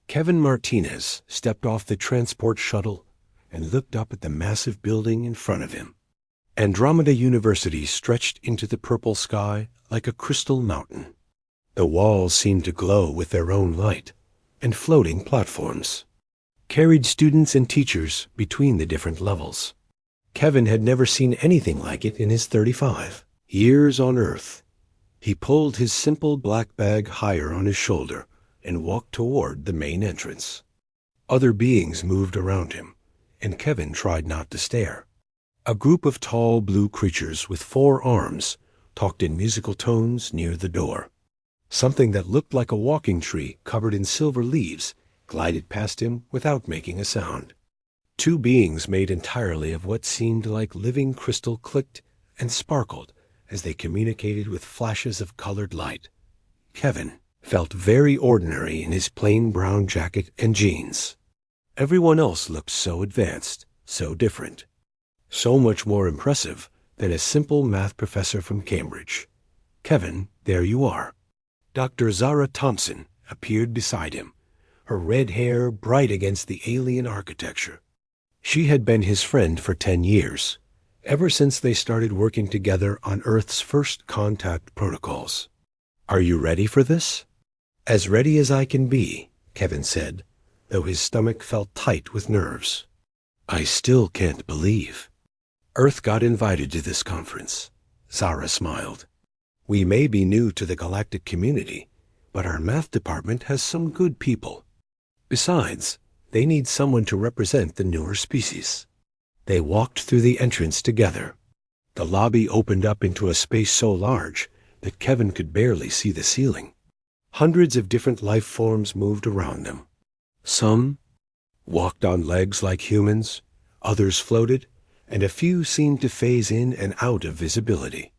Kevin Martinez stepped off the transport shuttle and looked up at the massive building in front of him. Andromeda University stretched into the purple sky like a crystal mountain. The walls seemed to glow with their own light, and floating platforms carried students and teachers between the different levels. Kevin had never seen anything like it in his 35 years on Earth. He pulled his simple black bag higher on his shoulder and walked toward the main entrance. Other beings moved around him, and Kevin tried not to stare. A group of tall blue creatures with 4 arms talked in musical tones near the door. Something that looked like a walking tree covered in silver leaves glided past him without making a sound. 2 beings made entirely of what seemed like living crystal clicked and sparkled as they communicated with flashes of colored light. Kevin felt very ordinary in his plain brown jacket and jeans. Everyone else looked so advanced, so different, so much more impressive than a simple math professor from Cambridge. Kevin, there you are. Dr. Zara Thompson appeared beside him, her red hair bright against the alien architecture. She had been his friend for 10 years, ever since they started working together on Earth's first contact protocols. Are you ready for this? As ready as I can be, Kevin said, though his stomach felt tight with nerves. I still can't believe Earth got invited to this conference. Zara smiled. We may be new to the galactic community, but our math department has some good people. Besides, they need someone to represent the newer species. They walked through the entrance together. The lobby opened up into a space so large that Kevin could barely see the ceiling. Hundreds of different life forms moved around them. Some walked on legs like humans, others floated, and a few seemed to phase in and out of visibility.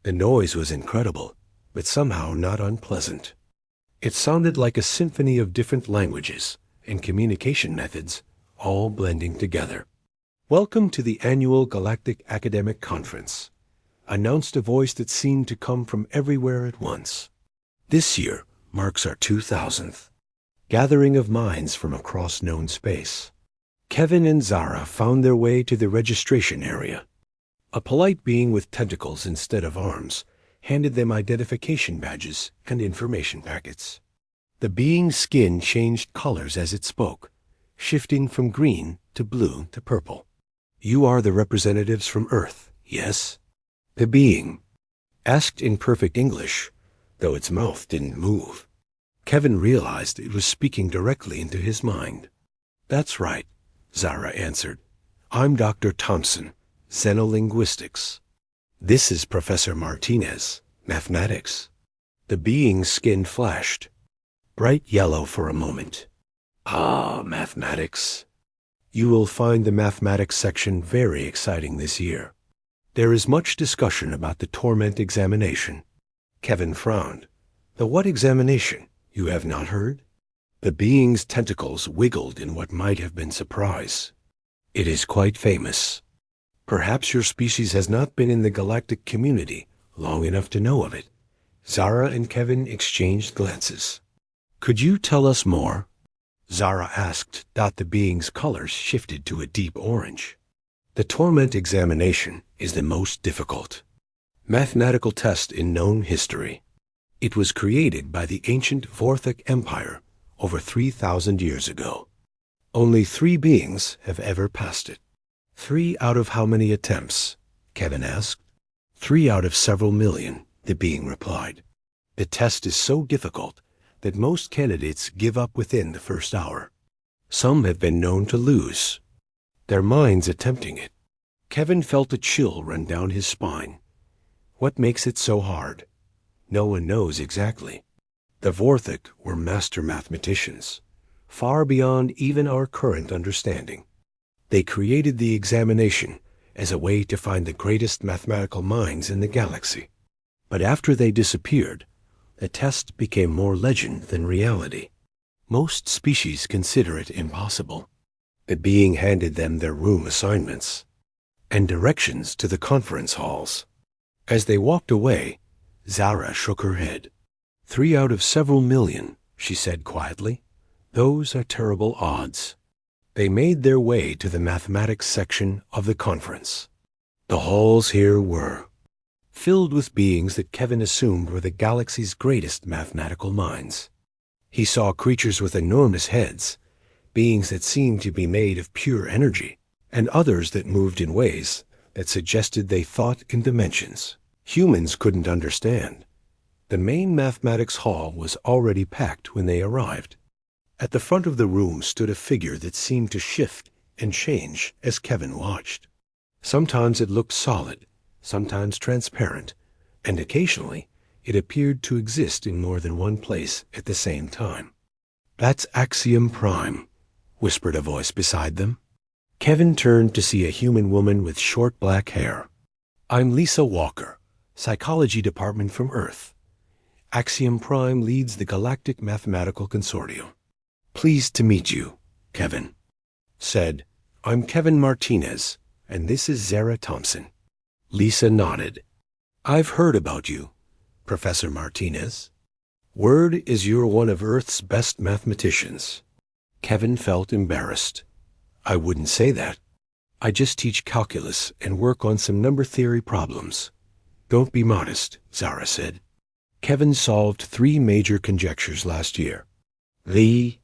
The noise was incredible, but somehow not unpleasant. It sounded like a symphony of different languages and communication methods, all blending together. Welcome to the annual Galactic Academic Conference, announced a voice that seemed to come from everywhere at once. This year marks our 2000th gathering of minds from across known space. Kevin and Zara found their way to the registration area. A polite being with tentacles instead of arms handed them identification badges and information packets. The being's skin changed colors as it spoke, shifting from green to blue to purple. You are the representatives from Earth, yes? The being asked in perfect English, though its mouth didn't move. Kevin realized it was speaking directly into his mind. That's right, Zara answered. I'm Dr. Thompson, Xenolinguistics. This is Professor Martinez, Mathematics. The being's skin flashed, bright yellow for a moment. Ah, mathematics. You will find the mathematics section very exciting this year. There is much discussion about the torment examination. Kevin frowned. The what examination? You have not heard? The being's tentacles wiggled in what might have been surprise. It is quite famous. Perhaps your species has not been in the galactic community long enough to know of it. Zara and Kevin exchanged glances. Could you tell us more? Zara asked. The being's colors shifted to a deep orange. The torment examination is the most difficult mathematical test in known history. It was created by the ancient Vorthic Empire over 3,000 years ago. Only 3 beings have ever passed it. 3 out of how many attempts? Kevin asked. 3 out of several million, the being replied. The test is so difficult that most candidates give up within the first hour. Some have been known to lose their minds attempting it. Kevin felt a chill run down his spine. What makes it so hard? No one knows exactly. The Vorthic were master mathematicians, far beyond even our current understanding. They created the examination as a way to find the greatest mathematical minds in the galaxy. But after they disappeared, the test became more legend than reality. Most species consider it impossible. The being handed them their room assignments and directions to the conference halls. As they walked away, Zara shook her head. 3 out of several million, she said quietly. Those are terrible odds. They made their way to the mathematics section of the conference. The halls here were filled with beings that Kevin assumed were the galaxy's greatest mathematical minds. He saw creatures with enormous heads, beings that seemed to be made of pure energy, and others that moved in ways that suggested they thought in dimensions humans couldn't understand. The main mathematics hall was already packed when they arrived. At the front of the room stood a figure that seemed to shift and change as Kevin watched. Sometimes it looked solid, sometimes transparent, and occasionally it appeared to exist in more than one place at the same time. "That's Axiom Prime," whispered a voice beside them. Kevin turned to see a human woman with short black hair. "I'm Lisa Walker, Psychology Department from Earth. Axiom Prime leads the Galactic Mathematical Consortium." "Pleased to meet you," Kevin said. "I'm Kevin Martinez, and this is Zara Thompson." Lisa nodded. "I've heard about you, Professor Martinez. Word is you're one of Earth's best mathematicians." Kevin felt embarrassed. "I wouldn't say that. I just teach calculus and work on some number theory problems." "Don't be modest," Zara said. Kevin solved 3 major conjectures last year. The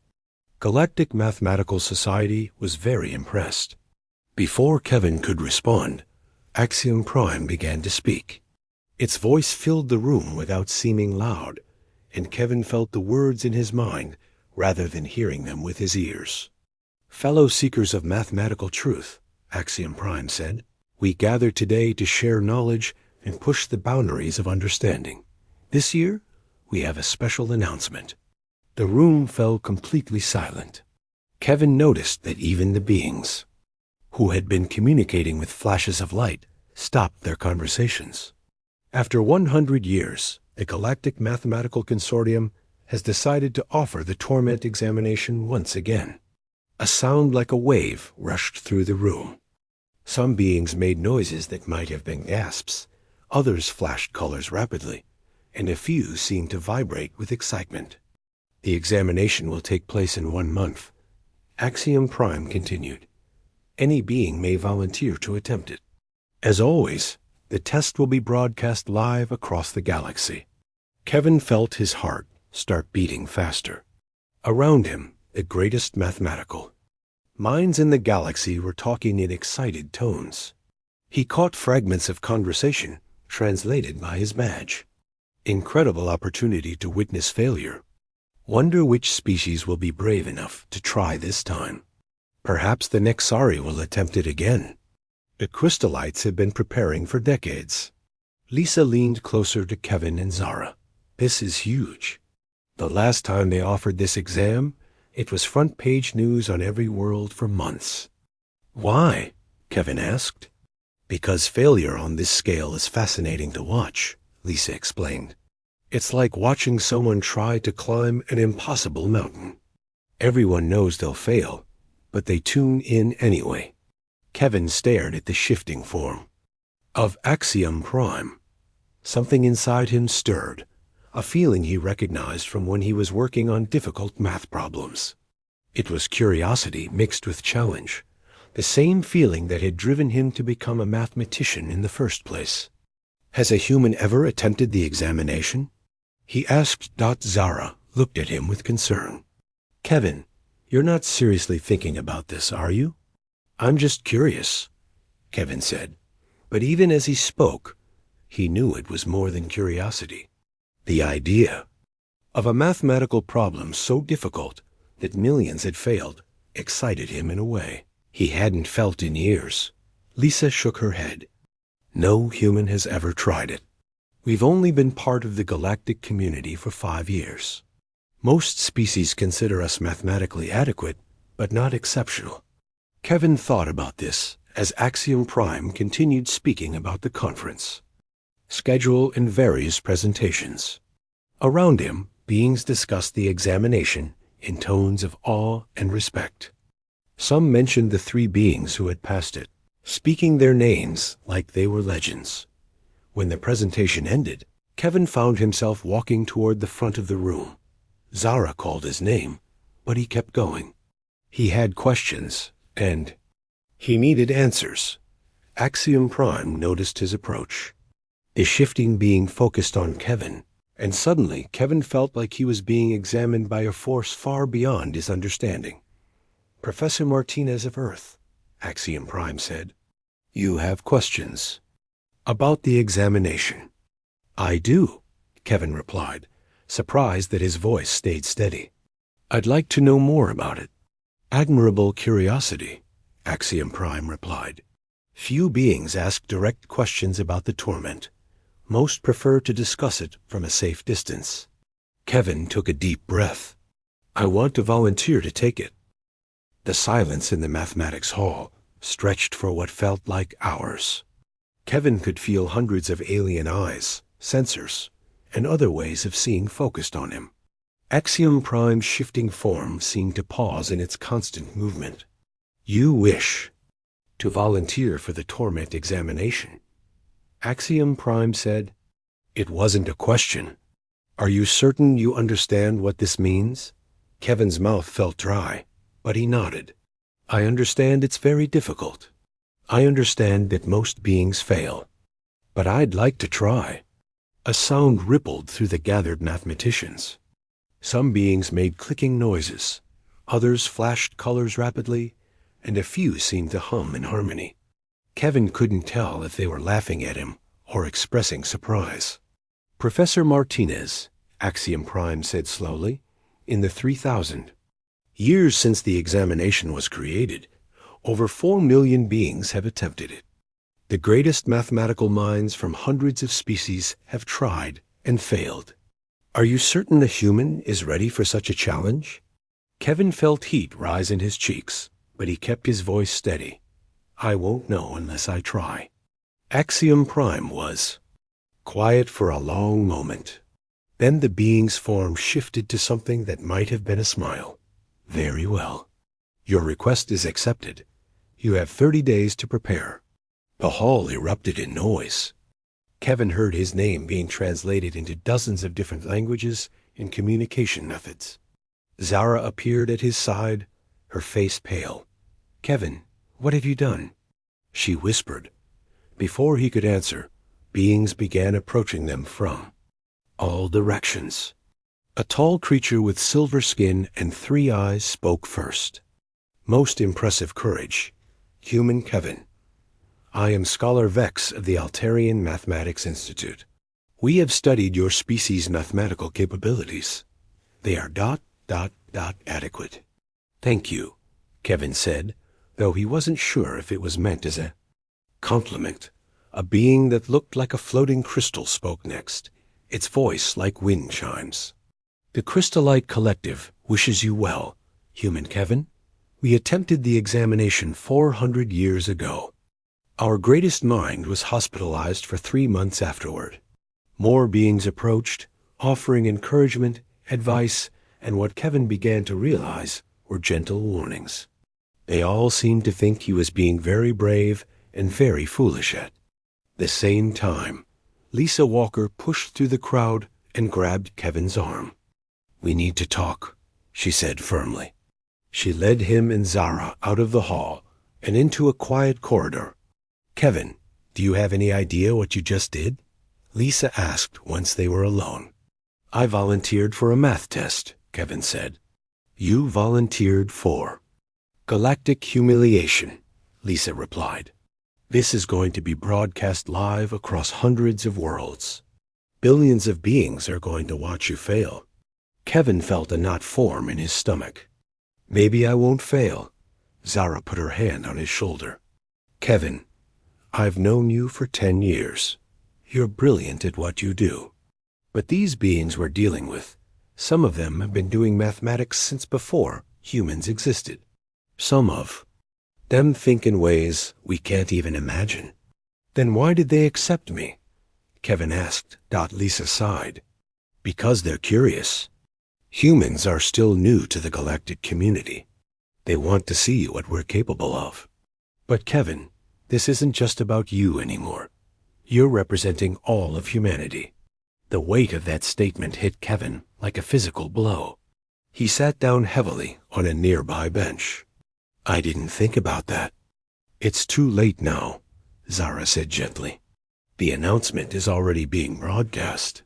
Galactic Mathematical Society was very impressed. Before Kevin could respond, Axiom Prime began to speak. Its voice filled the room without seeming loud, and Kevin felt the words in his mind rather than hearing them with his ears. "Fellow seekers of mathematical truth," Axiom Prime said, "we gather today to share knowledge and push the boundaries of understanding. This year, we have a special announcement." The room fell completely silent. Kevin noticed that even the beings who had been communicating with flashes of light stopped their conversations. After 100 years, the Galactic Mathematical Consortium has decided to offer the Torment examination once again. A sound like a wave rushed through the room. Some beings made noises that might have been gasps, others flashed colors rapidly, and a few seemed to vibrate with excitement. "The examination will take place in 1 month," Axiom Prime continued. "Any being may volunteer to attempt it. As always, the test will be broadcast live across the galaxy." Kevin felt his heart start beating faster. Around him, the greatest mathematical minds in the galaxy were talking in excited tones. He caught fragments of conversation translated by his badge. "Incredible opportunity to witness failure. Wonder which species will be brave enough to try this time. Perhaps the Nexari will attempt it again. The Crystallites have been preparing for decades." Lisa leaned closer to Kevin and Zara. "This is huge. The last time they offered this exam, it was front-page news on every world for months." "Why?" Kevin asked. "Because failure on this scale is fascinating to watch," Lisa explained. "It's like watching someone try to climb an impossible mountain. Everyone knows they'll fail, but they tune in anyway." Kevin stared at the shifting form of Axiom Prime. Something inside him stirred, a feeling he recognized from when he was working on difficult math problems. It was curiosity mixed with challenge, the same feeling that had driven him to become a mathematician in the first place. "Has a human ever attempted the examination?" he asked. Zara looked at him with concern. "Kevin, you're not seriously thinking about this, are you?" "I'm just curious," Kevin said. But even as he spoke, he knew it was more than curiosity. The idea of a mathematical problem so difficult that millions had failed excited him in a way he hadn't felt in years. Lisa shook her head. "No human has ever tried it. We've only been part of the galactic community for 5 years. Most species consider us mathematically adequate, but not exceptional." Kevin thought about this as Axiom Prime continued speaking about the conference, schedule, and various presentations. Around him, beings discussed the examination in tones of awe and respect. Some mentioned the 3 beings who had passed it, speaking their names like they were legends. When the presentation ended, Kevin found himself walking toward the front of the room. Zara called his name, but he kept going. He had questions, and he needed answers. Axiom Prime noticed his approach. The shifting being focused on Kevin, and suddenly Kevin felt like he was being examined by a force far beyond his understanding. "Professor Martinez of Earth," Axiom Prime said, "you have questions about the examination." "I do," Kevin replied, surprised that his voice stayed steady. "I'd like to know more about it." "Admirable curiosity," Axiom Prime replied. "Few beings ask direct questions about the torment. Most prefer to discuss it from a safe distance." Kevin took a deep breath. "I want to volunteer to take it." The silence in the mathematics hall stretched for what felt like hours. Kevin could feel hundreds of alien eyes, sensors, and other ways of seeing focused on him. Axiom Prime's shifting form seemed to pause in its constant movement. "You wish to volunteer for the torment examination," Axiom Prime said. "It wasn't a question. Are you certain you understand what this means?" Kevin's mouth felt dry, but he nodded. "I understand it's very difficult. I understand that most beings fail. But I'd like to try." A sound rippled through the gathered mathematicians. Some beings made clicking noises, others flashed colors rapidly, and a few seemed to hum in harmony. Kevin couldn't tell if they were laughing at him or expressing surprise. "Professor Martinez," Axiom Prime said slowly, "in the 3000 years since the examination was created, over 4 million beings have attempted it. The greatest mathematical minds from hundreds of species have tried and failed. Are you certain a human is ready for such a challenge?" Kevin felt heat rise in his cheeks, but he kept his voice steady. "I won't know unless I try." Axiom Prime was quiet for a long moment. Then the being's form shifted to something that might have been a smile. "Very well. Your request is accepted. You have 30 days to prepare." The hall erupted in noise. Kevin heard his name being translated into dozens of different languages and communication methods. Zara appeared at his side, her face pale. "Kevin, what have you done?" she whispered. Before he could answer, beings began approaching them from all directions. A tall creature with silver skin and 3 eyes spoke first. "Most impressive courage. Human Kevin. I am Scholar Vex of the Altarian Mathematics Institute. We have studied your species' mathematical capabilities. They are ... adequate." "Thank you," Kevin said, though he wasn't sure if it was meant as a compliment. A being that looked like a floating crystal spoke next, its voice like wind chimes. "The Crystallite Collective wishes you well, Human Kevin. We attempted the examination 400 years ago. Our greatest mind was hospitalized for 3 months afterward. More beings approached, offering encouragement, advice, and what Kevin began to realize were gentle warnings. They all seemed to think he was being very brave and very foolish at the same time. Lisa Walker pushed through the crowd and grabbed Kevin's arm. "We need to talk," she said firmly. She led him and Zara out of the hall and into a quiet corridor. "Kevin, do you have any idea what you just did?" Lisa asked once they were alone. "I volunteered for a math test," Kevin said. "You volunteered for galactic humiliation," Lisa replied. "This is going to be broadcast live across hundreds of worlds. Billions of beings are going to watch you fail." Kevin felt a knot form in his stomach. "Maybe I won't fail." Zara put her hand on his shoulder. "Kevin, I've known you for 10 years. You're brilliant at what you do. But these beings we're dealing with, some of them have been doing mathematics since before humans existed. Some of them think in ways we can't even imagine." "Then why did they accept me?" Kevin asked. Lisa sighed. "Because they're curious. Humans are still new to the galactic community. They want to see what we're capable of." "But Kevin, this isn't just about you anymore. You're representing all of humanity." The weight of that statement hit Kevin like a physical blow. He sat down heavily on a nearby bench. I didn't think about that. It's too late now, Zara said gently. The announcement is already being broadcast.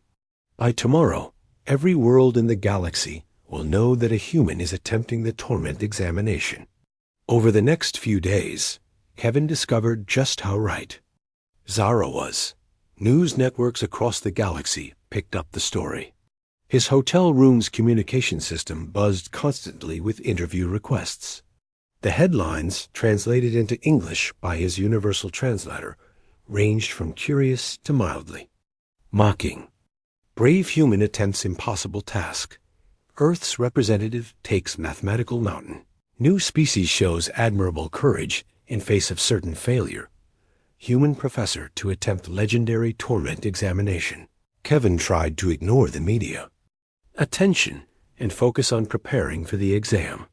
By tomorrow, every world in the galaxy will know that a human is attempting the torment examination. Over the next few days, Kevin discovered just how right Zara was. News networks across the galaxy picked up the story. His hotel room's communication system buzzed constantly with interview requests. The headlines, translated into English by his universal translator, ranged from curious to mildly mocking. Brave human attempts impossible task. Earth's representative takes mathematical mountain. New species shows admirable courage in face of certain failure. Human professor to attempt legendary torment examination. Kevin tried to ignore the media attention and focus on preparing for the exam.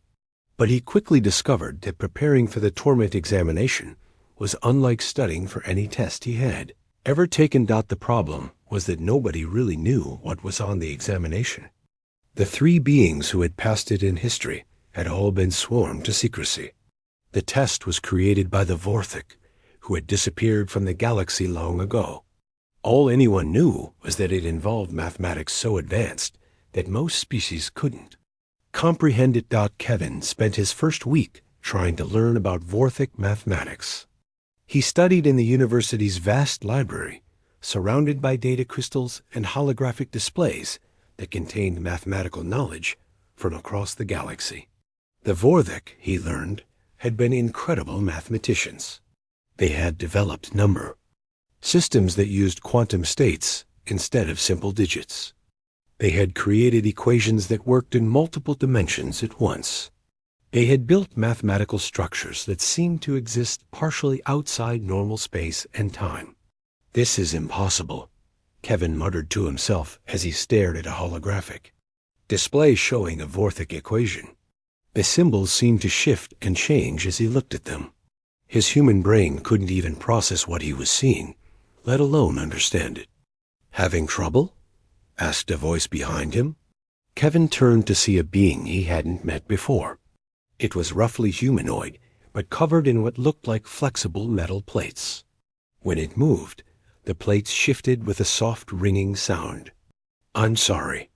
But he quickly discovered that preparing for the torment examination was unlike studying for any test he had ever taken. The problem was that nobody really knew what was on the examination. The three beings who had passed it in history had all been sworn to secrecy. The test was created by the Vorthik, who had disappeared from the galaxy long ago. All anyone knew was that it involved mathematics so advanced that most species couldn't comprehend it. Kevin spent his first week trying to learn about Vorthik mathematics. He studied in the university's vast library, surrounded by data crystals and holographic displays that contained mathematical knowledge from across the galaxy. The Vorthik, he learned, had been incredible mathematicians. They had developed number systems that used quantum states instead of simple digits. They had created equations that worked in multiple dimensions at once. They had built mathematical structures that seemed to exist partially outside normal space and time. This is impossible, Kevin muttered to himself as he stared at a holographic display showing a Vorthik equation. The symbols seemed to shift and change as he looked at them. His human brain couldn't even process what he was seeing, let alone understand it. Having trouble? Asked a voice behind him. Kevin turned to see a being he hadn't met before. It was roughly humanoid, but covered in what looked like flexible metal plates. When it moved, the plates shifted with a soft ringing sound. I'm sorry.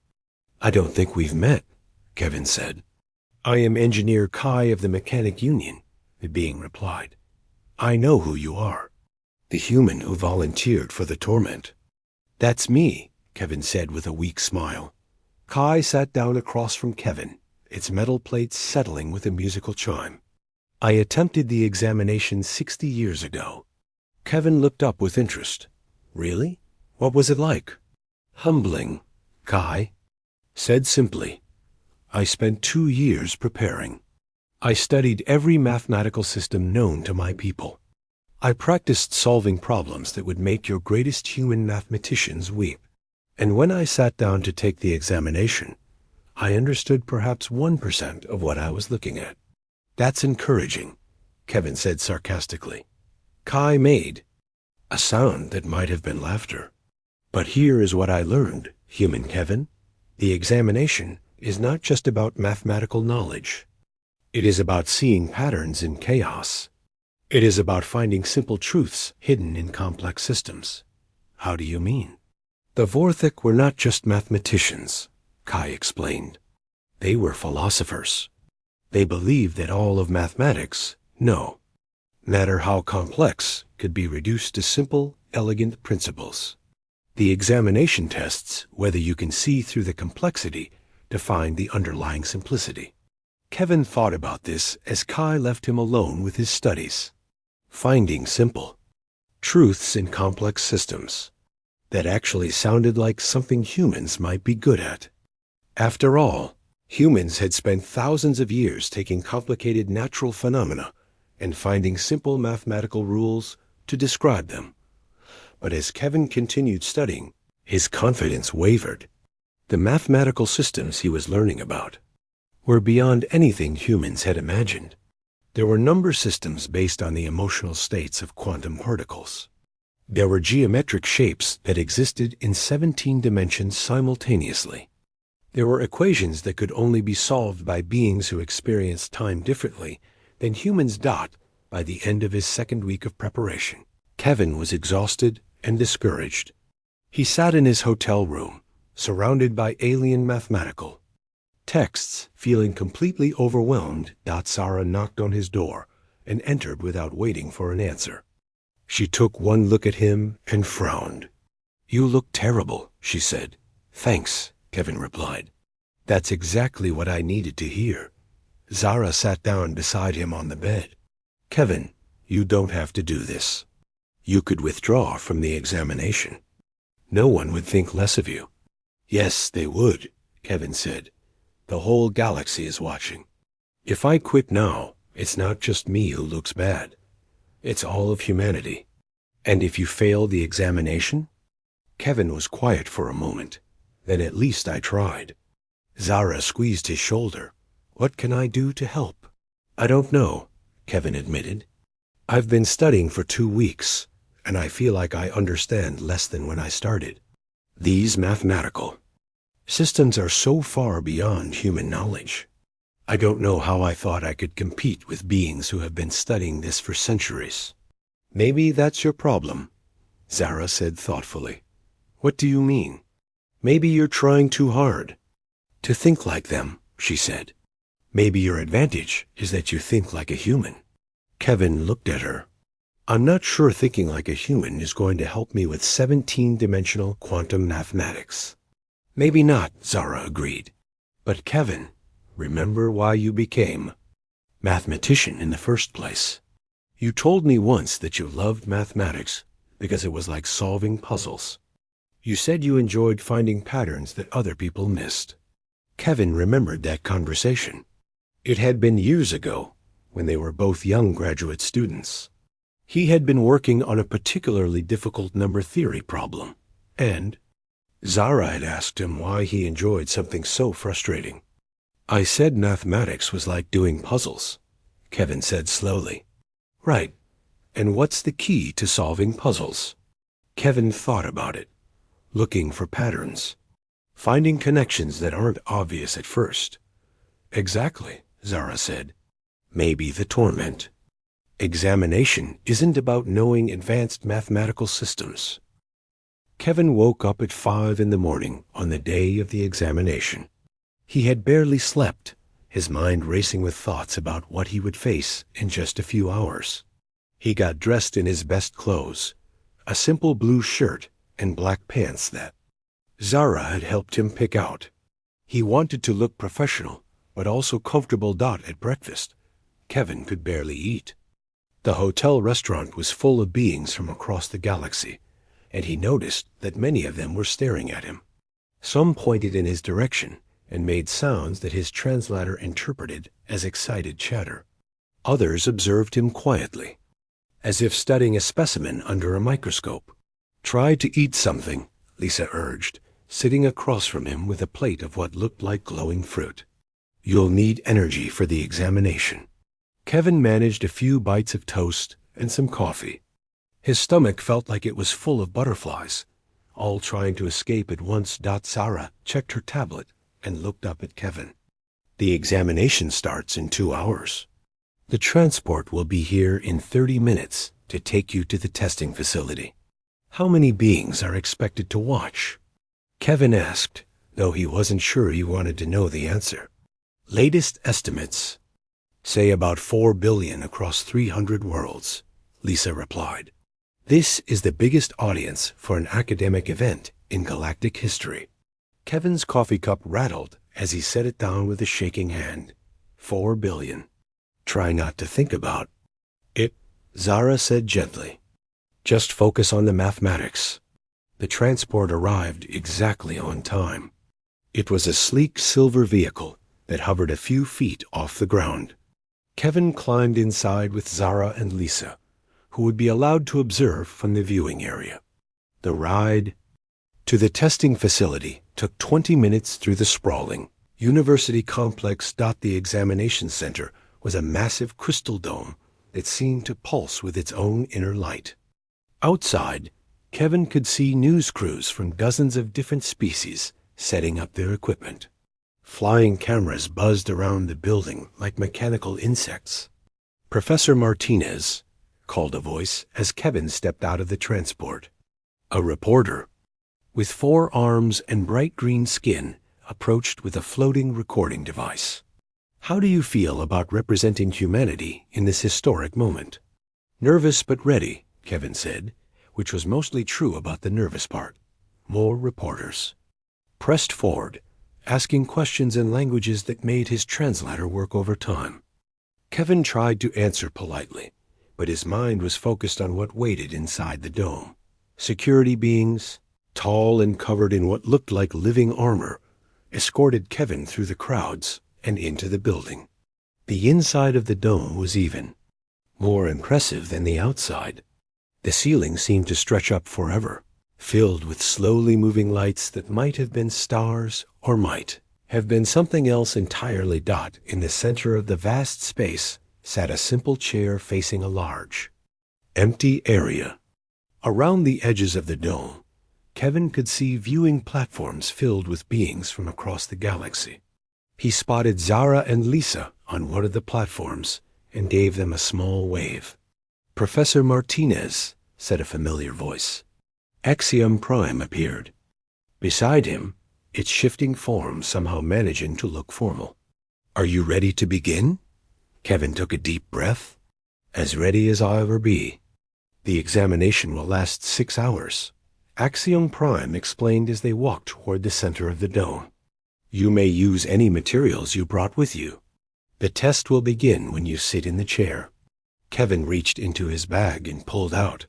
I don't think we've met, Kevin said. I am Engineer Kai of the Mechanic Union, the being replied. I know who you are. The human who volunteered for the torment. That's me, Kevin said with a weak smile. Kai sat down across from Kevin, its metal plates settling with a musical chime. I attempted the examination 60 years ago. Kevin looked up with interest. Really? What was it like? Humbling, Kai said simply. I spent 2 years preparing. I studied every mathematical system known to my people. I practiced solving problems that would make your greatest human mathematicians weep. And when I sat down to take the examination, I understood perhaps 1% of what I was looking at. That's encouraging, Kevin said sarcastically. Kai made a sound that might have been laughter. But here is what I learned, human Kevin. The examination is not just about mathematical knowledge. It is about seeing patterns in chaos. It is about finding simple truths hidden in complex systems. How do you mean? The Vorthik were not just mathematicians, Kai explained. They were philosophers. They believed that all of mathematics, no matter how complex, could be reduced to simple, elegant principles. The examination tests whether you can see through the complexity to find the underlying simplicity. Kevin thought about this as Kai left him alone with his studies. Finding simple truths in complex systems. That actually sounded like something humans might be good at. After all, humans had spent thousands of years taking complicated natural phenomena and finding simple mathematical rules to describe them. But as Kevin continued studying, his confidence wavered. The mathematical systems he was learning about were beyond anything humans had imagined. There were number systems based on the emotional states of quantum particles. There were geometric shapes that existed in 17 dimensions simultaneously. There were equations that could only be solved by beings who experienced time differently than humans. By the end of his second week of preparation, Kevin was exhausted and discouraged. He sat in his hotel room, surrounded by alien mathematical texts, feeling completely overwhelmed. Zara knocked on his door and entered without waiting for an answer. She took one look at him and frowned. "You look terrible," she said. "Thanks," Kevin replied. "That's exactly what I needed to hear." Zara sat down beside him on the bed. "Kevin, you don't have to do this. You could withdraw from the examination. No one would think less of you." "Yes, they would," Kevin said. "The whole galaxy is watching. If I quit now, it's not just me who looks bad. It's all of humanity. And if you fail the examination?" Kevin was quiet for a moment. "Then at least I tried." Zara squeezed his shoulder. "What can I do to help?" "I don't know," Kevin admitted. "I've been studying for 2 weeks, and I feel like I understand less than when I started. These mathematical systems are so far beyond human knowledge. I don't know how I thought I could compete with beings who have been studying this for centuries." "Maybe that's your problem," Zara said thoughtfully. "What do you mean?" "Maybe you're trying too hard to think like them," she said. "Maybe your advantage is that you think like a human." Kevin looked at her. "I'm not sure thinking like a human is going to help me with 17-dimensional quantum mathematics." "Maybe not," Zara agreed. "But Kevin, remember why you became mathematician in the first place. You told me once that you loved mathematics because it was like solving puzzles. You said you enjoyed finding patterns that other people missed." Kevin remembered that conversation. It had been years ago, when they were both young graduate students. He had been working on a particularly difficult number theory problem, and Zara had asked him why he enjoyed something so frustrating. "I said mathematics was like doing puzzles," Kevin said slowly. "Right. And what's the key to solving puzzles?" Kevin thought about it, looking for patterns, finding connections that aren't obvious at first. "Exactly," Zara said. "Maybe the torment. Examination isn't about knowing advanced mathematical systems." Kevin woke up at 5 in the morning on the day of the examination. He had barely slept, his mind racing with thoughts about what he would face in just a few hours. He got dressed in his best clothes, a simple blue shirt and black pants that Zara had helped him pick out. He wanted to look professional, but also comfortable. At breakfast, Kevin could barely eat. The hotel restaurant was full of beings from across the galaxy, and he noticed that many of them were staring at him. Some pointed in his direction and made sounds that his translator interpreted as excited chatter. Others observed him quietly, as if studying a specimen under a microscope. "Try to eat something," Lisa urged, sitting across from him with a plate of what looked like glowing fruit. "You'll need energy for the examination." Kevin managed a few bites of toast and some coffee. His stomach felt like it was full of butterflies, all trying to escape at once. Zara checked her tablet and looked up at Kevin. "The examination starts in 2 hours. The transport will be here in 30 minutes to take you to the testing facility." "How many beings are expected to watch?" Kevin asked, though he wasn't sure he wanted to know the answer. "Latest estimates say about 4 billion across 300 worlds," Lisa replied. "This is the biggest audience for an academic event in galactic history." Kevin's coffee cup rattled as he set it down with a shaking hand. 4 billion. "Try not to think about it," Zara said gently. "Just focus on the mathematics." The transport arrived exactly on time. It was a sleek silver vehicle that hovered a few feet off the ground. Kevin climbed inside with Zara and Lisa, who would be allowed to observe from the viewing area. The ride to the testing facility took 20 minutes through the sprawling university complex. The examination center was a massive crystal dome that seemed to pulse with its own inner light. Outside, Kevin could see news crews from dozens of different species setting up their equipment. Flying cameras buzzed around the building like mechanical insects. "Professor Martinez," called a voice as Kevin stepped out of the transport. A reporter, with 4 arms and bright green skin, approached with a floating recording device. "How do you feel about representing humanity in this historic moment?" "Nervous but ready," Kevin said, which was mostly true about the nervous part. More reporters pressed forward, asking questions in languages that made his translator work overtime. Kevin tried to answer politely, but his mind was focused on what waited inside the dome. Security beings, tall and covered in what looked like living armor, escorted Kevin through the crowds and into the building. The inside of the dome was even more impressive than the outside. The ceiling seemed to stretch up forever, filled with slowly moving lights that might have been stars or might have been something else entirely. In the center of the vast space sat a simple chair facing a large, empty area. Around the edges of the dome, Kevin could see viewing platforms filled with beings from across the galaxy. He spotted Zara and Lisa on one of the platforms and gave them a small wave. "Professor Martinez," said a familiar voice. Axiom Prime appeared. Beside him, its shifting form somehow managing to look formal. "Are you ready to begin?" Kevin took a deep breath. "As ready as I'll ever be. The examination will last 6 hours," Axiom Prime explained as they walked toward the center of the dome. "You may use any materials you brought with you. The test will begin when you sit in the chair." Kevin reached into his bag and pulled out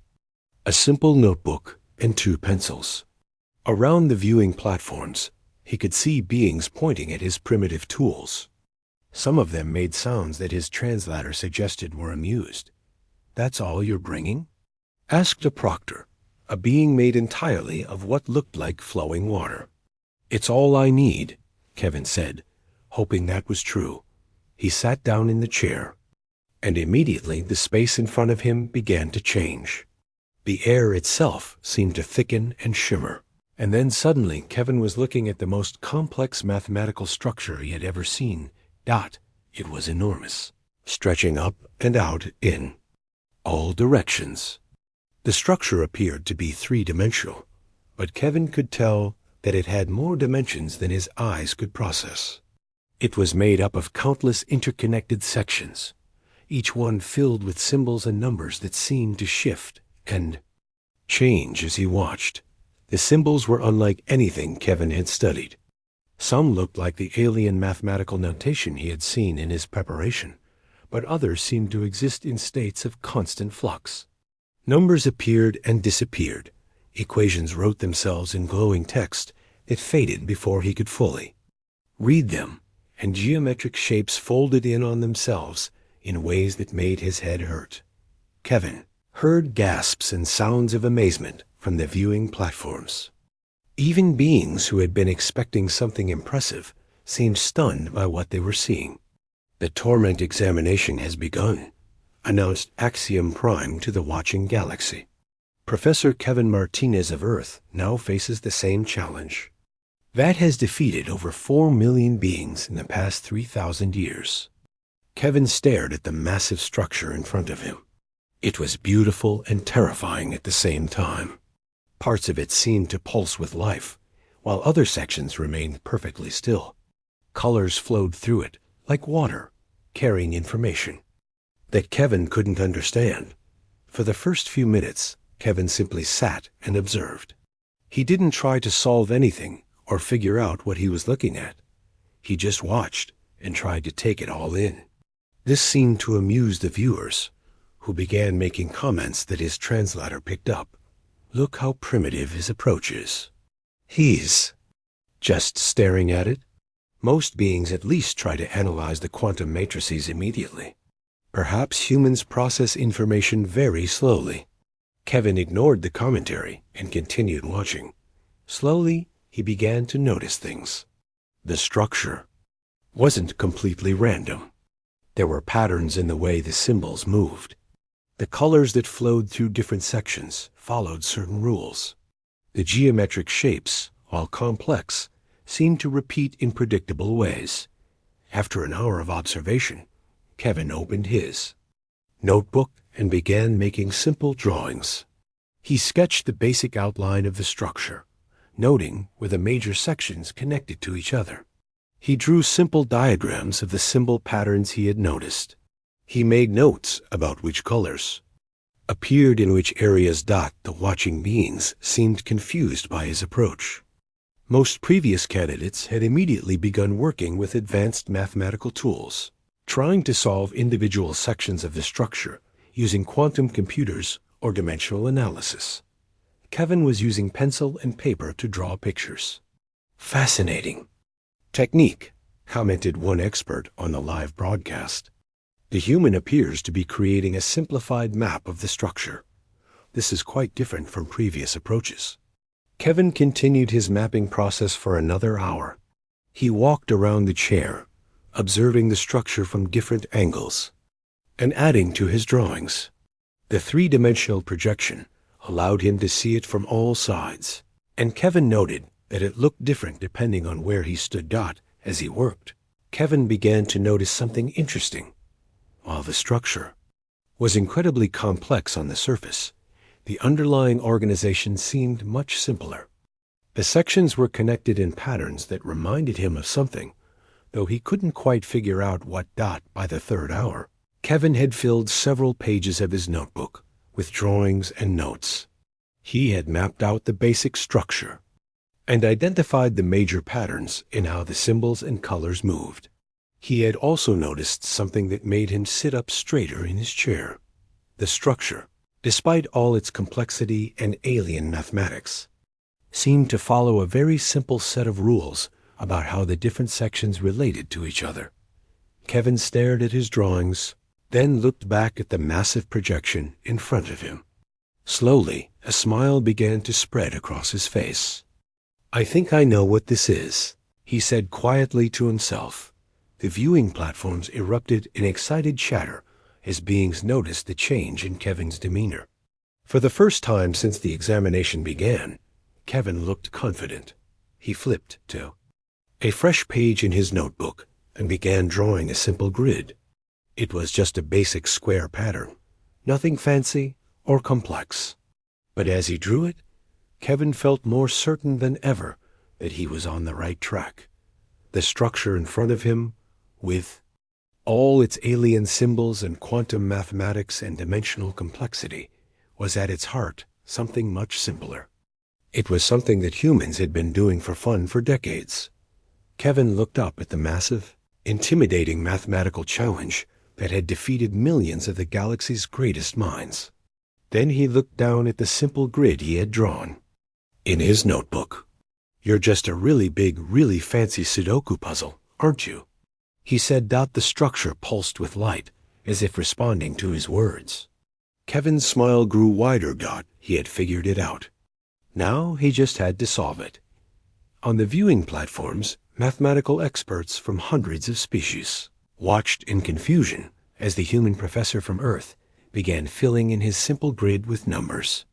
a simple notebook and 2 pencils. Around the viewing platforms, he could see beings pointing at his primitive tools. Some of them made sounds that his translator suggested were amused. "That's all you're bringing?" asked a proctor, a being made entirely of what looked like flowing water. "It's all I need," Kevin said, hoping that was true. He sat down in the chair, and immediately the space in front of him began to change. The air itself seemed to thicken and shimmer, and then suddenly Kevin was looking at the most complex mathematical structure he had ever seen. It was enormous, stretching up and out in all directions. The structure appeared to be 3-dimensional, but Kevin could tell that it had more dimensions than his eyes could process. It was made up of countless interconnected sections, each one filled with symbols and numbers that seemed to shift and change as he watched. The symbols were unlike anything Kevin had studied. Some looked like the alien mathematical notation he had seen in his preparation, but others seemed to exist in states of constant flux. Numbers appeared and disappeared. Equations wrote themselves in glowing text that faded before he could fully read them, and geometric shapes folded in on themselves in ways that made his head hurt. Kevin heard gasps and sounds of amazement from the viewing platforms. Even beings who had been expecting something impressive seemed stunned by what they were seeing. "The torment examination has begun," announced Axiom Prime to the watching galaxy. "Professor Kevin Martinez of Earth now faces the same challenge. That has defeated over 4 million beings in the past 3,000 years. Kevin stared at the massive structure in front of him. It was beautiful and terrifying at the same time. Parts of it seemed to pulse with life, while other sections remained perfectly still. Colors flowed through it, like water, carrying information that Kevin couldn't understand. For the first few minutes, Kevin simply sat and observed. He didn't try to solve anything or figure out what he was looking at. He just watched and tried to take it all in. This seemed to amuse the viewers, who began making comments that his translator picked up. "Look how primitive his approach is. He's just staring at it." Most beings at least try to analyze the quantum matrices immediately. Perhaps humans process information very slowly. Kevin ignored the commentary and continued watching. Slowly, he began to notice things. The structure wasn't completely random. There were patterns in the way the symbols moved. The colors that flowed through different sections followed certain rules. The geometric shapes, while complex, seemed to repeat in predictable ways. After an hour of observation, Kevin opened his notebook and began making simple drawings. He sketched the basic outline of the structure, noting where the major sections connected to each other. He drew simple diagrams of the symbol patterns he had noticed. He made notes about which colors appeared in which areas. The watching beings seemed confused by his approach. Most previous candidates had immediately begun working with advanced mathematical tools, trying to solve individual sections of the structure using quantum computers or dimensional analysis. Kevin was using pencil and paper to draw pictures. "Fascinating technique," commented one expert on the live broadcast. "The human appears to be creating a simplified map of the structure. This is quite different from previous approaches." Kevin continued his mapping process for another hour. He walked around the chair, observing the structure from different angles and adding to his drawings. The three-dimensional projection allowed him to see it from all sides, and Kevin noted that it looked different depending on where he stood. As he worked, Kevin began to notice something interesting. While the structure was incredibly complex on the surface, the underlying organization seemed much simpler. The sections were connected in patterns that reminded him of something, though he couldn't quite figure out what. By the third hour, Kevin had filled several pages of his notebook with drawings and notes. He had mapped out the basic structure and identified the major patterns in how the symbols and colors moved. He had also noticed something that made him sit up straighter in his chair. The structure, despite all its complexity and alien mathematics, seemed to follow a very simple set of rules about how the different sections related to each other. Kevin stared at his drawings, then looked back at the massive projection in front of him. Slowly, a smile began to spread across his face. "I think I know what this is," he said quietly to himself. The viewing platforms erupted in excited chatter as beings noticed the change in Kevin's demeanor. For the first time since the examination began, Kevin looked confident. He flipped to a fresh page in his notebook and began drawing a simple grid. It was just a basic square pattern, nothing fancy or complex. But as he drew it, Kevin felt more certain than ever that he was on the right track. The structure in front of him, with all its alien symbols and quantum mathematics and dimensional complexity, was at its heart something much simpler. It was something that humans had been doing for fun for decades. Kevin looked up at the massive, intimidating mathematical challenge that had defeated millions of the galaxy's greatest minds. Then he looked down at the simple grid he had drawn in his notebook. "You're just a really big, really fancy Sudoku puzzle, aren't you?" he said. The structure pulsed with light, as if responding to his words. Kevin's smile grew wider. He had figured it out. Now he just had to solve it. On the viewing platforms, mathematical experts from hundreds of species watched in confusion as the human professor from Earth began filling in his simple grid with numbers.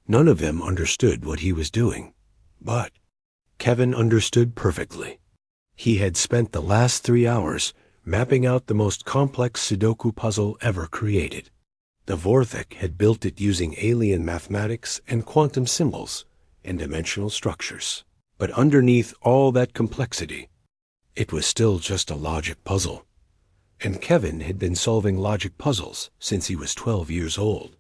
None of them understood what he was doing, but Kevin understood perfectly. He had spent the last 3 hours mapping out the most complex Sudoku puzzle ever created. The Vorthek had built it using alien mathematics and quantum symbols and dimensional structures. But underneath all that complexity, it was still just a logic puzzle. And Kevin had been solving logic puzzles since he was 12 years old.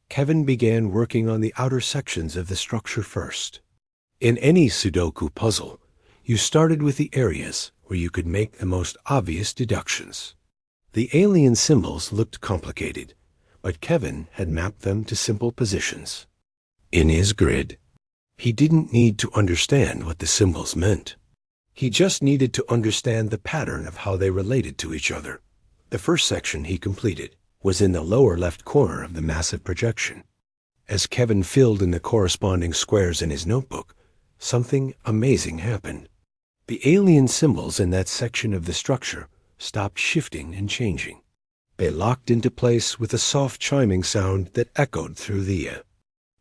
Kevin began working on the outer sections of the structure first. In any Sudoku puzzle, you started with the areas where you could make the most obvious deductions. The alien symbols looked complicated, but Kevin had mapped them to simple positions. In his grid, he didn't need to understand what the symbols meant. He just needed to understand the pattern of how they related to each other. The first section he completed was in the lower left corner of the massive projection. As Kevin filled in the corresponding squares in his notebook, something amazing happened. The alien symbols in that section of the structure stopped shifting and changing. They locked into place with a soft chiming sound that echoed through the air.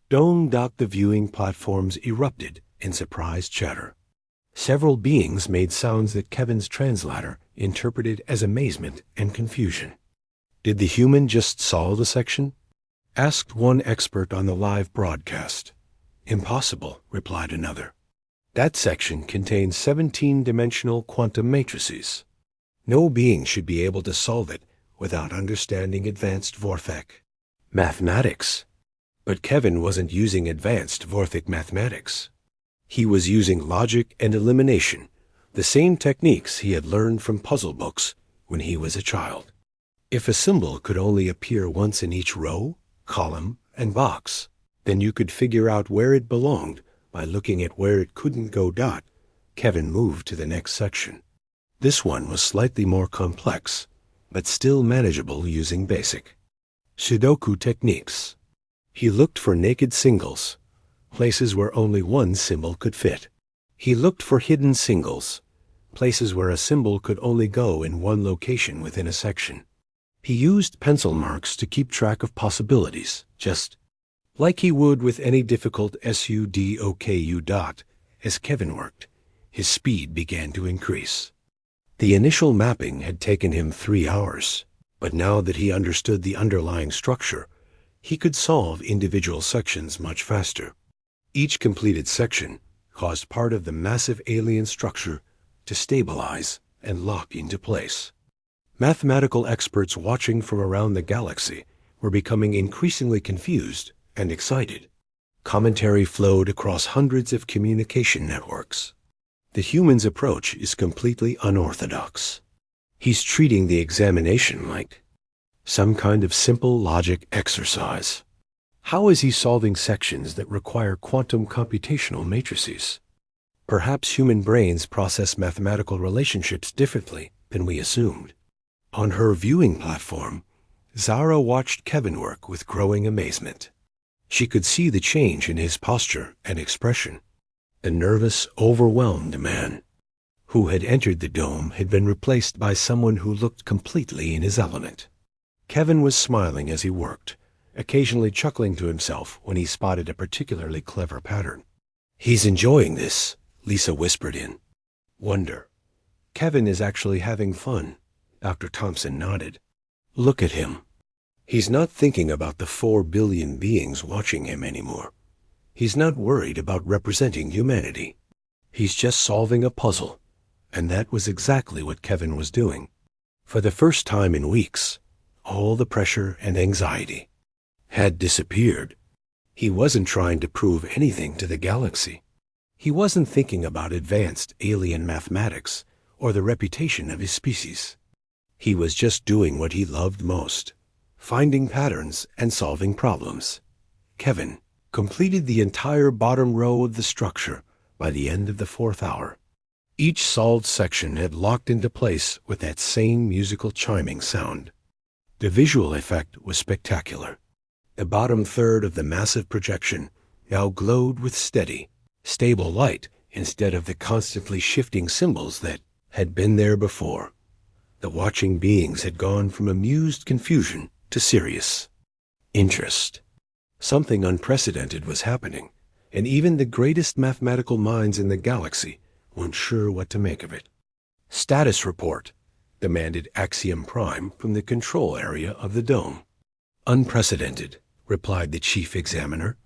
The viewing platforms erupted in surprised chatter. Several beings made sounds that Kevin's translator interpreted as amazement and confusion. Did the human just solve the section? Asked one expert on the live broadcast. Impossible, replied another. That section contains 17-dimensional quantum matrices. No being should be able to solve it without understanding advanced Vorthek mathematics. But Kevin wasn't using advanced Vorthek mathematics. He was using logic and elimination, the same techniques he had learned from puzzle books when he was a child. If a symbol could only appear once in each row, column, and box, then you could figure out where it belonged by looking at where it couldn't go. Kevin moved to the next section. This one was slightly more complex, but still manageable using basic Sudoku techniques. He looked for naked singles, places where only one symbol could fit. He looked for hidden singles, places where a symbol could only go in one location within a section. He used pencil marks to keep track of possibilities, just like he would with any difficult Sudoku dot. As Kevin worked, his speed began to increase. The initial mapping had taken him 3 hours, but now that he understood the underlying structure, he could solve individual sections much faster. Each completed section caused part of the massive alien structure to stabilize and lock into place. Mathematical experts watching from around the galaxy were becoming increasingly confused and excited. Commentary flowed across hundreds of communication networks. The human's approach is completely unorthodox. He's treating the examination like some kind of simple logic exercise. How is he solving sections that require quantum computational matrices? Perhaps human brains process mathematical relationships differently than we assumed. On her viewing platform, Zara watched Kevin work with growing amazement. She could see the change in his posture and expression. The nervous, overwhelmed man who had entered the dome had been replaced by someone who looked completely in his element. Kevin was smiling as he worked, occasionally chuckling to himself when he spotted a particularly clever pattern. He's enjoying this, Lisa whispered in. Wonder. Kevin is actually having fun, Dr. Thompson nodded. Look at him. He's not thinking about the 4 billion beings watching him anymore. He's not worried about representing humanity. He's just solving a puzzle, and that was exactly what Kevin was doing. For the first time in weeks, all the pressure and anxiety had disappeared. He wasn't trying to prove anything to the galaxy. He wasn't thinking about advanced alien mathematics or the reputation of his species. He was just doing what he loved most, finding patterns and solving problems. Kevin completed the entire bottom row of the structure by the end of the 4th hour. Each solved section had locked into place with that same musical chiming sound. The visual effect was spectacular. The bottom third of the massive projection now glowed with steady, stable light instead of the constantly shifting symbols that had been there before. The watching beings had gone from amused confusion to serious interest. Something unprecedented was happening, and even the greatest mathematical minds in the galaxy weren't sure what to make of it. Status report, demanded Axiom Prime from the control area of the dome. Unprecedented, replied the chief examiner,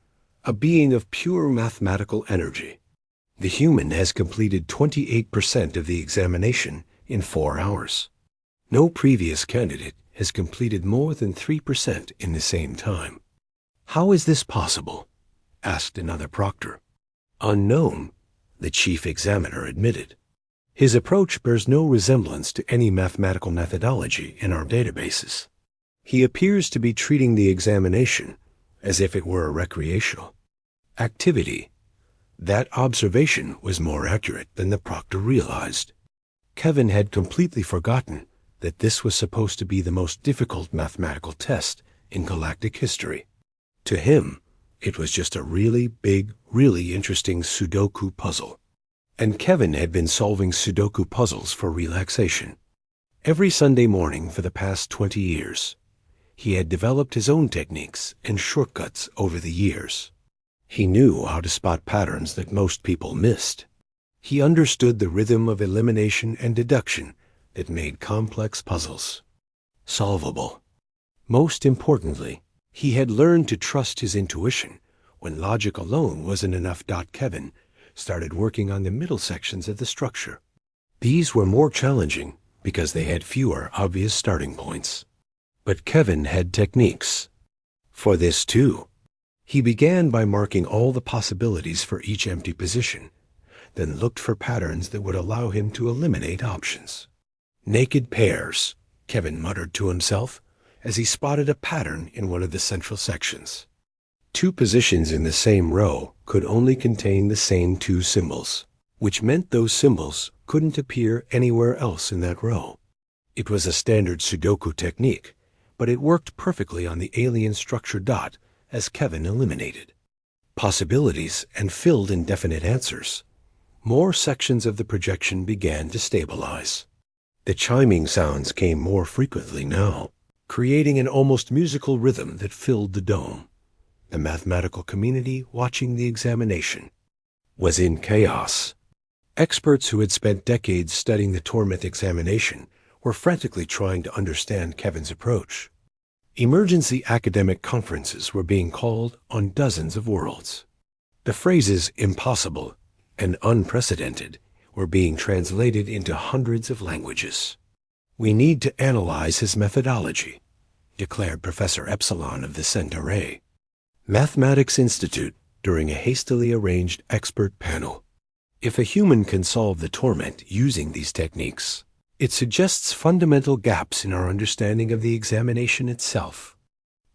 a being of pure mathematical energy. The human has completed 28% of the examination in 4 hours. No previous candidate has completed more than 3% in the same time. How is this possible? Asked another proctor. Unknown, the chief examiner admitted. His approach bears no resemblance to any mathematical methodology in our databases. He appears to be treating the examination as if it were a recreational activity. That observation was more accurate than the proctor realized. Kevin had completely forgotten that this was supposed to be the most difficult mathematical test in galactic history. To him, it was just a really big, really interesting Sudoku puzzle. And Kevin had been solving Sudoku puzzles for relaxation. Every Sunday morning for the past 20 years, he had developed his own techniques and shortcuts over the years. He knew how to spot patterns that most people missed. He understood the rhythm of elimination and deduction that made complex puzzles solvable. Most importantly, he had learned to trust his intuition when logic alone wasn't enough. Kevin started working on the middle sections of the structure. These were more challenging because they had fewer obvious starting points. But Kevin had techniques for this too. He began by marking all the possibilities for each empty position, then looked for patterns that would allow him to eliminate options. Naked pairs, Kevin muttered to himself as he spotted a pattern in one of the central sections. Two positions in the same row could only contain the same two symbols, which meant those symbols couldn't appear anywhere else in that row. It was a standard Sudoku technique, but it worked perfectly on the alien structure dot as Kevin eliminated possibilities and filled indefinite answers. More sections of the projection began to stabilize. The chiming sounds came more frequently now, creating an almost musical rhythm that filled the dome. The mathematical community watching the examination was in chaos. Experts who had spent decades studying the Torment examination were frantically trying to understand Kevin's approach. Emergency academic conferences were being called on dozens of worlds. The phrases impossible and unprecedented were being translated into hundreds of languages. "We need to analyze his methodology," declared Professor Epsilon of the Centauri Mathematics Institute during a hastily arranged expert panel. If a human can solve the Torment using these techniques, it suggests fundamental gaps in our understanding of the examination itself,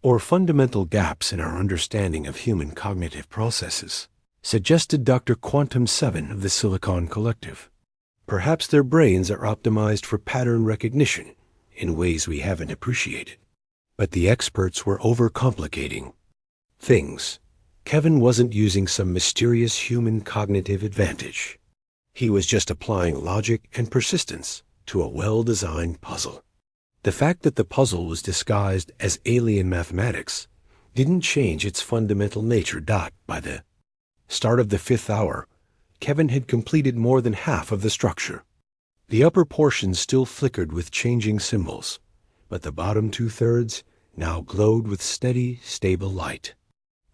or fundamental gaps in our understanding of human cognitive processes, suggested Dr. Quantum 7 of the Silicon Collective. Perhaps their brains are optimized for pattern recognition in ways we haven't appreciated. But the experts were overcomplicating things. Kevin wasn't using some mysterious human cognitive advantage. He was just applying logic and persistence to a well-designed puzzle. The fact that the puzzle was disguised as alien mathematics didn't change its fundamental nature. By the start of the 5th hour, Kevin had completed more than half of the structure. The upper portions still flickered with changing symbols, but the bottom 2/3 now glowed with steady, stable light.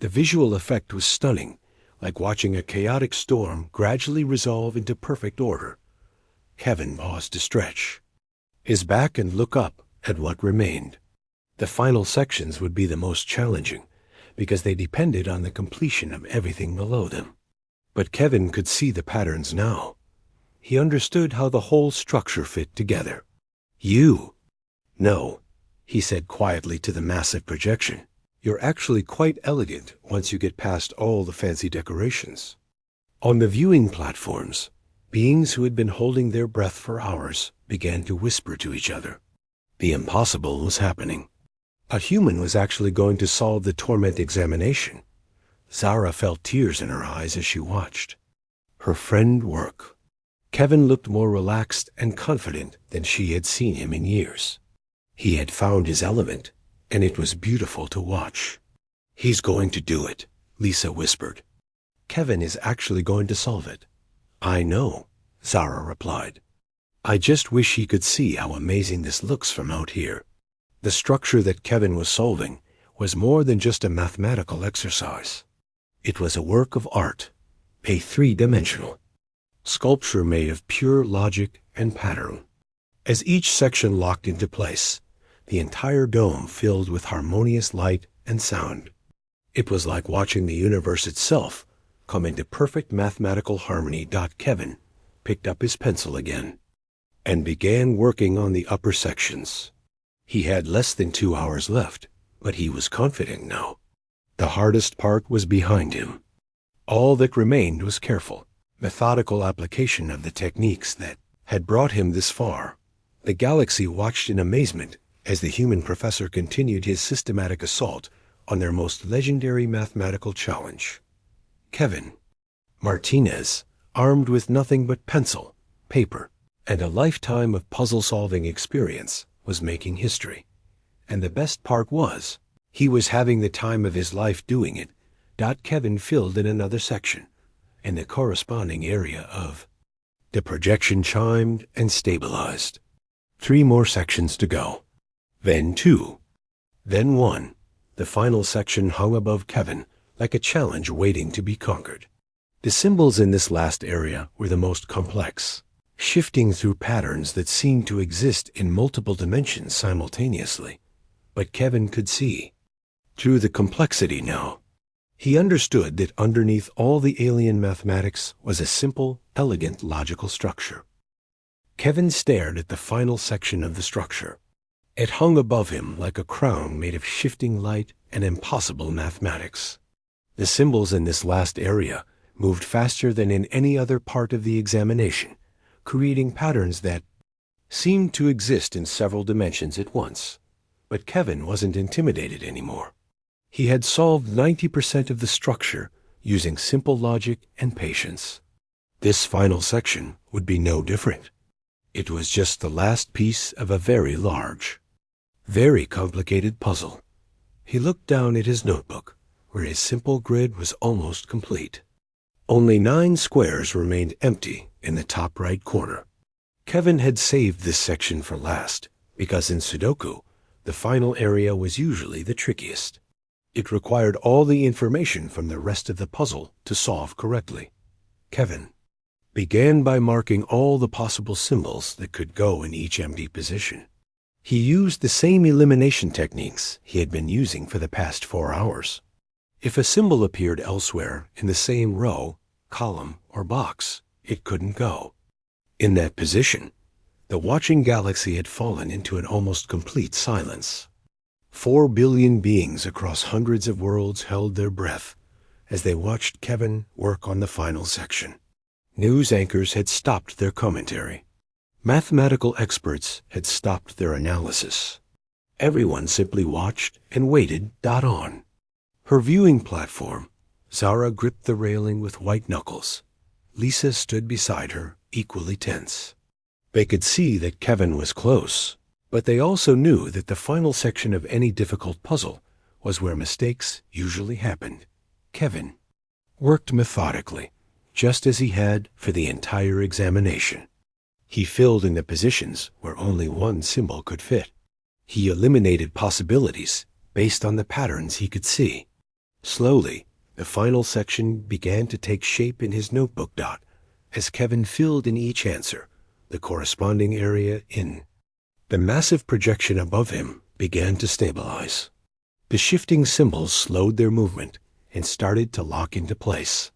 The visual effect was stunning, like watching a chaotic storm gradually resolve into perfect order. Kevin paused to stretch his back and look up at what remained. The final sections would be the most challenging, because they depended on the completion of everything below them. But Kevin could see the patterns now. He understood how the whole structure fit together. No, he said quietly to the massive projection. You're actually quite elegant once you get past all the fancy decorations. On the viewing platforms, beings who had been holding their breath for hours began to whisper to each other. The impossible was happening. A human was actually going to solve the Torment examination. Zara felt tears in her eyes as she watched her friend work. Kevin looked more relaxed and confident than she had seen him in years. He had found his element, and it was beautiful to watch. He's going to do it, Lisa whispered. Kevin is actually going to solve it. I know, Zara replied. I just wish he could see how amazing this looks from out here. The structure that Kevin was solving was more than just a mathematical exercise. It was a work of art, a three-dimensional sculpture made of pure logic and pattern. As each section locked into place, the entire dome filled with harmonious light and sound. It was like watching the universe itself come into perfect mathematical harmony. Kevin picked up his pencil again and began working on the upper sections. He had less than 2 hours left, but he was confident now. The hardest part was behind him. All that remained was careful, methodical application of the techniques that had brought him this far. The galaxy watched in amazement as the human professor continued his systematic assault on their most legendary mathematical challenge. Kevin Martinez, armed with nothing but pencil, paper, and a lifetime of puzzle-solving experience, was making history. And the best part was, he was having the time of his life doing it. Kevin filled in another section, and the corresponding area of The projection chimed and stabilized. 3 more sections to go. Then 2. Then 1. The final section hung above Kevin like a challenge waiting to be conquered. The symbols in this last area were the most complex, shifting through patterns that seemed to exist in multiple dimensions simultaneously. But Kevin could see through the complexity now. He understood that underneath all the alien mathematics was a simple, elegant logical structure. Kevin stared at the final section of the structure. It hung above him like a crown made of shifting light and impossible mathematics. The symbols in this last area moved faster than in any other part of the examination, creating patterns that seemed to exist in several dimensions at once. But Kevin wasn't intimidated anymore. He had solved 90% of the structure using simple logic and patience. This final section would be no different. It was just the last piece of a very large, very complicated puzzle. He looked down at his notebook, where his simple grid was almost complete. Only 9 squares remained empty in the top right corner. Kevin had saved this section for last, because in Sudoku, the final area was usually the trickiest. It required all the information from the rest of the puzzle to solve correctly. Kevin began by marking all the possible symbols that could go in each empty position. He used the same elimination techniques he had been using for the past 4 hours. If a symbol appeared elsewhere in the same row, column, or box, it couldn't go. In that position, the watching galaxy had fallen into an almost complete silence. 4 billion beings across hundreds of worlds held their breath as they watched Kevin work on the final section. News anchors had stopped their commentary. Mathematical experts had stopped their analysis. Everyone simply watched and waited. On her viewing platform, Zara gripped the railing with white knuckles. Lisa stood beside her, equally tense. They could see that Kevin was close, but they also knew that the final section of any difficult puzzle was where mistakes usually happened. Kevin worked methodically, just as he had for the entire examination. He filled in the positions where only one symbol could fit. He eliminated possibilities based on the patterns he could see. Slowly, the final section began to take shape in his notebook. As Kevin filled in each answer, the corresponding area in the massive projection above him began to stabilize. The shifting symbols slowed their movement and started to lock into place.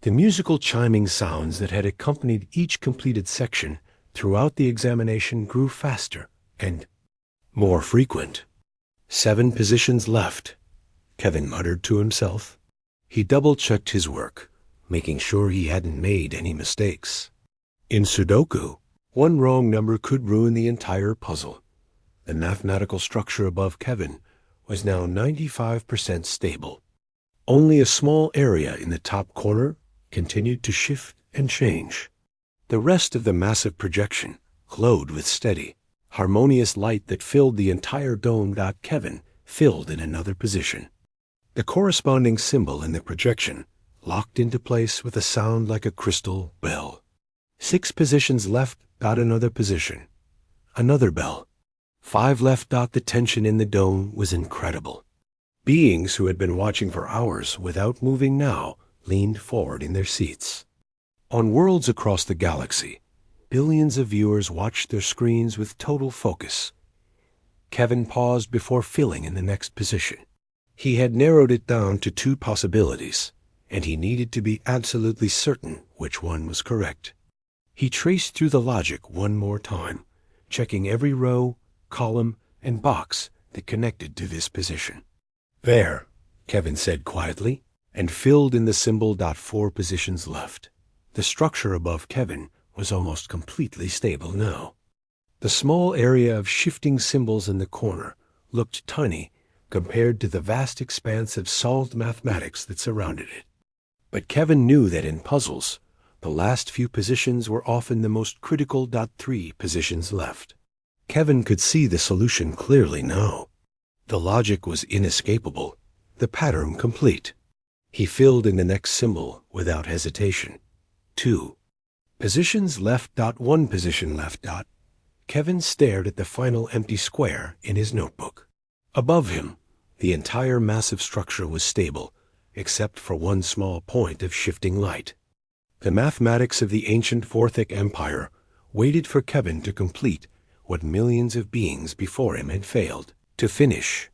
The musical chiming sounds that had accompanied each completed section throughout the examination grew faster and more frequent. 7 positions left, Kevin muttered to himself. He double-checked his work, making sure he hadn't made any mistakes. In Sudoku, 1 wrong number could ruin the entire puzzle. The mathematical structure above Kevin was now 95% stable. Only a small area in the top corner continued to shift and change. The rest of the massive projection glowed with steady, harmonious light that filled the entire dome. Kevin filled in another position. The corresponding symbol in the projection locked into place with a sound like a crystal bell. 6 positions left. Another position. Another bell. 5 left. The tension in the dome was incredible. Beings who had been watching for hours without moving now leaned forward in their seats. On worlds across the galaxy, billions of viewers watched their screens with total focus. Kevin paused before filling in the next position. He had narrowed it down to 2 possibilities, and he needed to be absolutely certain which one was correct. He traced through the logic one more time, checking every row, column, and box that connected to this position. There, Kevin said quietly, and filled in the symbol. 4 positions left. The structure above Kevin was almost completely stable now. The small area of shifting symbols in the corner looked tiny compared to the vast expanse of solved mathematics that surrounded it. But Kevin knew that in puzzles, the last few positions were often the most critical. 3 positions left. Kevin could see the solution clearly now. The logic was inescapable, the pattern complete. He filled in the next symbol without hesitation. 2. Positions left. One position left. Kevin stared at the final empty square in his notebook. Above him, the entire massive structure was stable, except for one small point of shifting light. The mathematics of the ancient Vorthic Empire waited for Kevin to complete what millions of beings before him had failed to finish.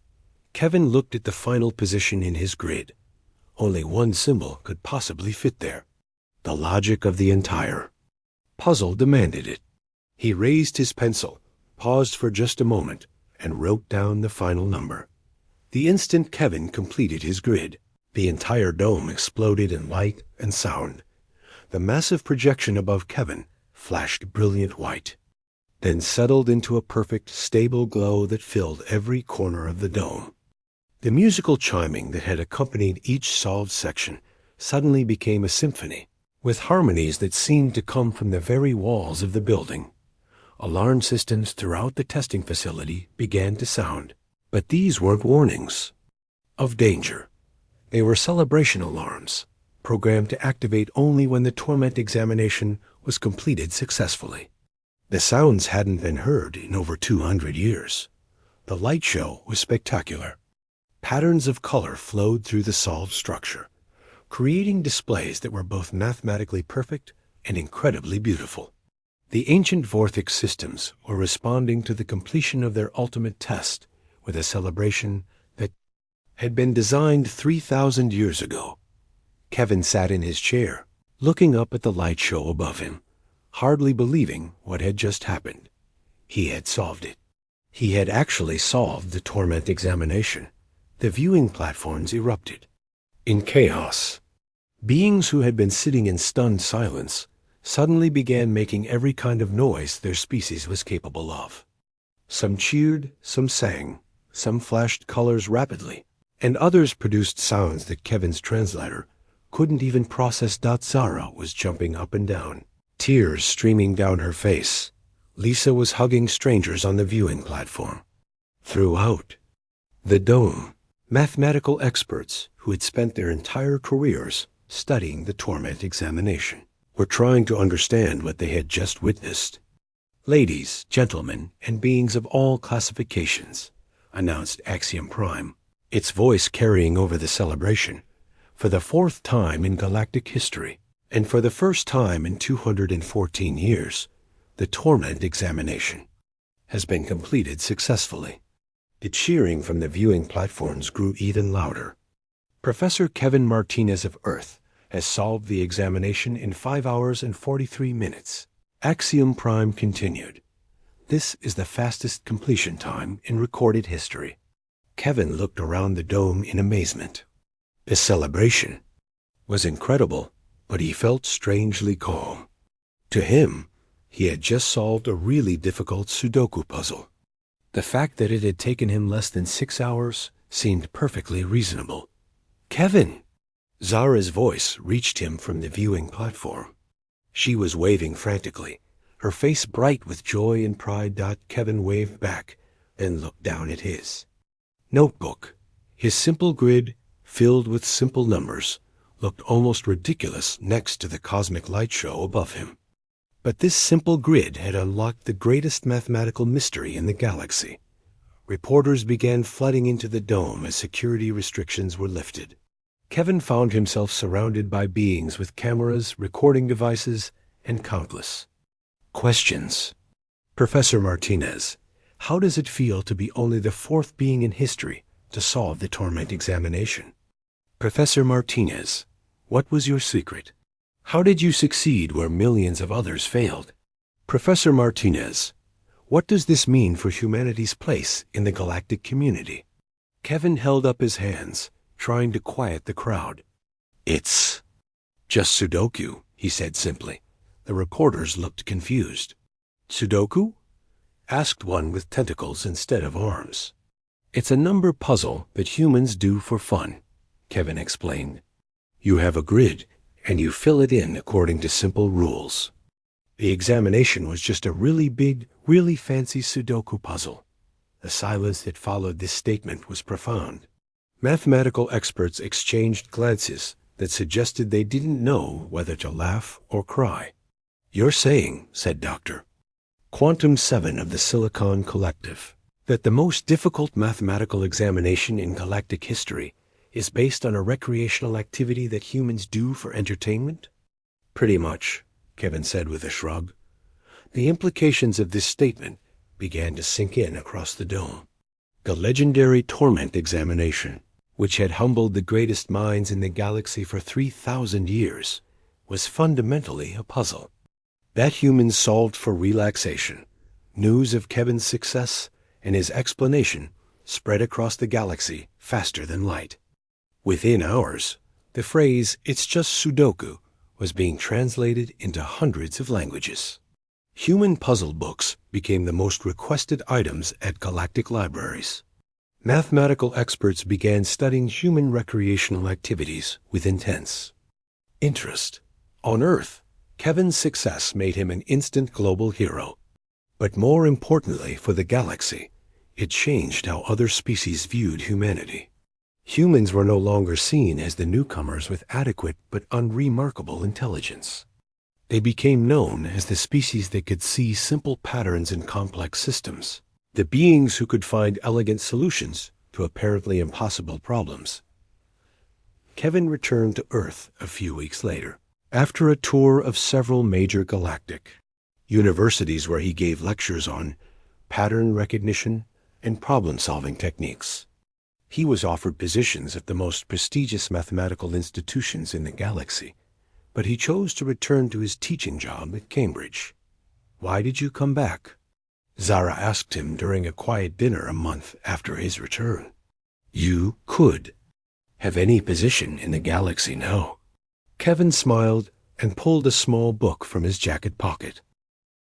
Kevin looked at the final position in his grid. Only one symbol could possibly fit there. The logic of the entire puzzle demanded it. He raised his pencil, paused for just a moment, and wrote down the final number. The instant Kevin completed his grid, the entire dome exploded in light and sound. The massive projection above Kevin flashed brilliant white, then settled into a perfect, stable glow that filled every corner of the dome. The musical chiming that had accompanied each solved section suddenly became a symphony, with harmonies that seemed to come from the very walls of the building. Alarm systems throughout the testing facility began to sound, but these weren't warnings of danger. They were celebration alarms, programmed to activate only when the torment examination was completed successfully. The sounds hadn't been heard in over 200 years. The light show was spectacular. Patterns of color flowed through the solved structure, creating displays that were both mathematically perfect and incredibly beautiful. The ancient Vorthic systems were responding to the completion of their ultimate test with a celebration that had been designed 3,000 years ago. Kevin sat in his chair, looking up at the light show above him, hardly believing what had just happened. He had solved it. He had actually solved the torment examination. The viewing platforms erupted. In chaos, beings who had been sitting in stunned silence suddenly began making every kind of noise their species was capable of. Some cheered, some sang, some flashed colors rapidly, and others produced sounds that Kevin's translator couldn't even process. Zara was jumping up and down, tears streaming down her face. Lisa was hugging strangers on the viewing platform. Throughout the dome, mathematical experts who had spent their entire careers studying the torment examination were trying to understand what they had just witnessed. Ladies, gentlemen, and beings of all classifications, announced Axiom Prime, its voice carrying over the celebration. For the fourth time in galactic history, and for the first time in 214 years, the torment examination has been completed successfully. The cheering from the viewing platforms grew even louder. Professor Kevin Martinez of Earth has solved the examination in 5 hours and 43 minutes. Axiom Prime continued. This is the fastest completion time in recorded history. Kevin looked around the dome in amazement. The celebration was incredible, but he felt strangely calm. To him, he had just solved a really difficult Sudoku puzzle. The fact that it had taken him less than 6 hours seemed perfectly reasonable. Kevin! Zara's voice reached him from the viewing platform. She was waving frantically, her face bright with joy and pride. Kevin waved back, then looked down at his notebook. His simple grid, filled with simple numbers, looked almost ridiculous next to the cosmic light show above him. But this simple grid had unlocked the greatest mathematical mystery in the galaxy. Reporters began flooding into the dome as security restrictions were lifted. Kevin found himself surrounded by beings with cameras, recording devices, and countless questions. Professor Martinez, how does it feel to be only the fourth being in history to solve the torment examination? Professor Martinez, what was your secret? How did you succeed where millions of others failed? Professor Martinez, what does this mean for humanity's place in the galactic community? Kevin held up his hands, trying to quiet the crowd. It's just Sudoku, he said simply. The reporters looked confused. Sudoku? Asked one with tentacles instead of arms. It's a number puzzle that humans do for fun, Kevin explained. You have a grid, and you fill it in according to simple rules. The examination was just a really big, really fancy Sudoku puzzle. The silence that followed this statement was profound. Mathematical experts exchanged glances that suggested they didn't know whether to laugh or cry. "You're saying," said Dr. Quantum 7 of the Silicon Collective, that the most difficult mathematical examination in galactic history is based on a recreational activity that humans do for entertainment? Pretty much, Kevin said with a shrug. The implications of this statement began to sink in across the dome. The legendary Torment examination, which had humbled the greatest minds in the galaxy for 3,000 years, was fundamentally a puzzle. That humans solved for relaxation. News of Kevin's success and his explanation spread across the galaxy faster than light. Within hours, the phrase, "It's just Sudoku," was being translated into hundreds of languages. Human puzzle books became the most requested items at galactic libraries. Mathematical experts began studying human recreational activities with intense interest. On Earth, Kevin's success made him an instant global hero. But more importantly for the galaxy, it changed how other species viewed humanity. Humans were no longer seen as the newcomers with adequate but unremarkable intelligence. They became known as the species that could see simple patterns in complex systems, the beings who could find elegant solutions to apparently impossible problems. Kevin returned to Earth a few weeks later, after a tour of several major galactic universities where he gave lectures on pattern recognition and problem-solving techniques. He was offered positions at the most prestigious mathematical institutions in the galaxy, but he chose to return to his teaching job at Cambridge. "Why did you come back?" Zara asked him during a quiet dinner a month after his return. "You could have any position in the galaxy now." Kevin smiled and pulled a small book from his jacket pocket.